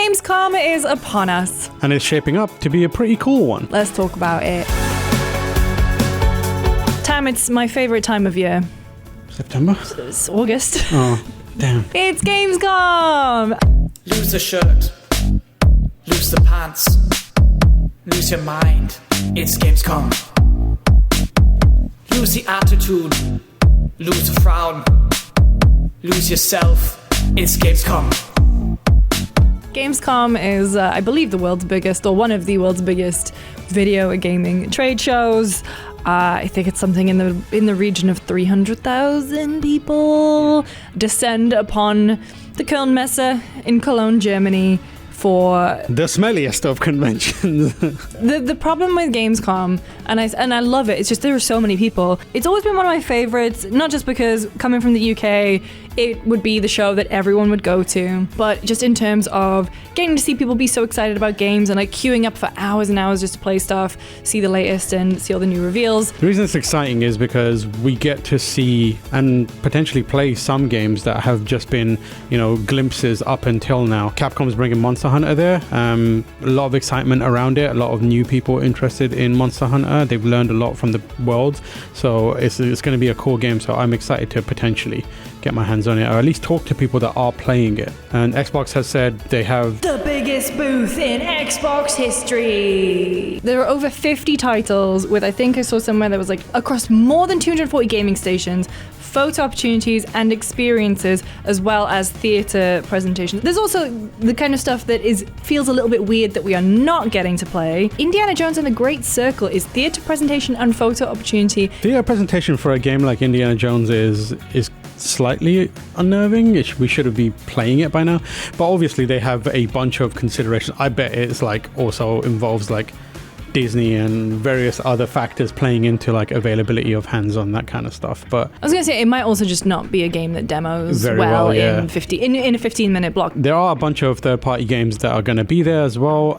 Gamescom is upon us. And it's shaping up to be a pretty cool one. Let's talk about it. Tam, it's my favorite time of year. September? It's August. Oh, damn. It's Gamescom! Lose the shirt, lose the pants, lose your mind, it's Gamescom. Lose the attitude, lose the frown, lose yourself, it's Gamescom. Gamescom is, I believe, the world's biggest, or one of the world's biggest video gaming trade shows. I think it's something in the region of 300,000 people descend upon the Kölnmesse in Cologne, Germany, for the smelliest of conventions. The problem with Gamescom, and I love it, it's just there are so many people. It's always been one of my favorites, not just because coming from the UK, it would be the show that everyone would go to, but just in terms of getting to see people be so excited about games and like queuing up for hours and hours just to play stuff, see the latest and see all the new reveals. The reason it's exciting is because we get to see and potentially play some games that have just been, glimpses up until now. Capcom's bringing Monster Hunter there. A lot of excitement around it. A lot of new people interested in Monster Hunter. They've learned a lot from the world. So it's going to be a cool game. So I'm excited to potentially get my hands on it, or at least talk to people that are playing it. And Xbox has said they have the biggest booth in Xbox history. There are over 50 titles with, I think I saw somewhere that was like across more than 240 gaming stations, photo opportunities and experiences, as well as theater presentations. There's also the kind of stuff that feels a little bit weird that we are not getting to play. Indiana Jones and the Great Circle is theater presentation and photo opportunity. Theater presentation for a game like Indiana Jones is slightly unnerving. We should be playing it by now, but obviously they have a bunch of considerations. I bet it's also involves Disney and various other factors playing into availability of hands-on, that kind of stuff. But I was gonna say it might also just not be a game that demos very well yeah. in a 15-minute block. There are a bunch of third-party games that are going to be there as well.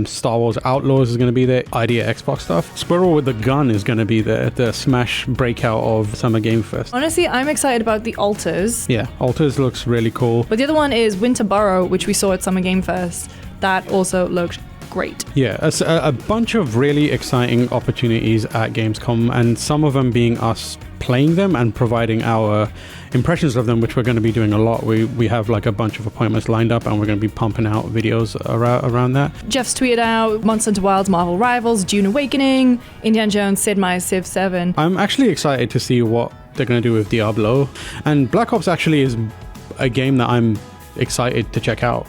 Star Wars Outlaws is going to be there. Idea Xbox stuff. Squirrel with the Gun is going to be there. The Smash breakout of Summer Game Fest. Honestly, I'm excited about the Alters. Yeah, Alters looks really cool. But the other one is Winterborough, which we saw at Summer Game Fest. That also looked great. Yeah, a bunch of really exciting opportunities at Gamescom, and some of them being us playing them and providing our impressions of them, which we're going to be doing a lot. We have a bunch of appointments lined up, and we're going to be pumping out videos around that. Jeff's tweeted out Monster Hunter Wilds, Marvel Rivals, Dune Awakening, Indiana Jones, Sid Meier's Civ 7. I'm actually excited to see what they're going to do with Diablo, and Black Ops actually is a game that I'm excited to check out.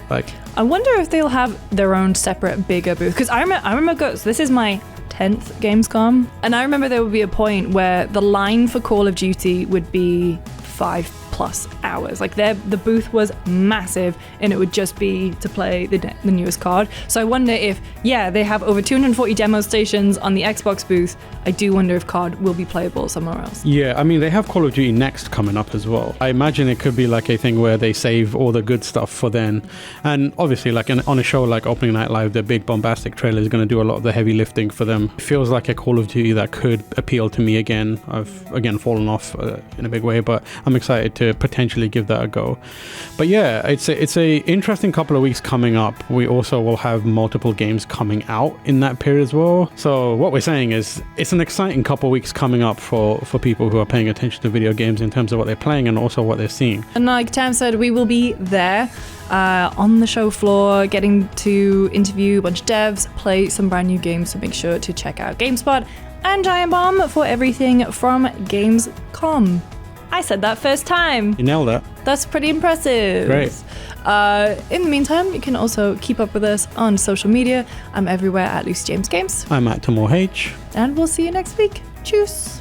I wonder if they'll have their own separate bigger booth, because I remember so this is my 10th Gamescom, and I remember there would be a point where the line for Call of Duty would be 5+ hours. The booth was massive, and it would just be to play the newest card. So I wonder if, they have over 240 demo stations on the Xbox booth. I do wonder if COD will be playable somewhere else. Yeah, I mean, they have Call of Duty Next coming up as well. I imagine it could be a thing where they save all the good stuff for then. And obviously, on a show like Opening Night Live, the big bombastic trailer is going to do a lot of the heavy lifting for them. It feels like a Call of Duty that could appeal to me again. I've, fallen off in a big way, but I'm excited to potentially give that a go. But yeah, it's a interesting couple of weeks coming up. We also will have multiple games coming out in that period as well. So what we're saying is it's an exciting couple of weeks coming up for people who are paying attention to video games in terms of what they're playing and also what they're seeing. And like Tam said, we will be there on the show floor, getting to interview a bunch of devs, play some brand new games, so make sure to check out GameSpot and Giant Bomb for everything from Gamescom. I said that first time. You nailed it. That's pretty impressive. Great. In the meantime, you can also keep up with us on social media. I'm everywhere at Lucy James Games. I'm at Tamor H. And we'll see you next week. Tschüss.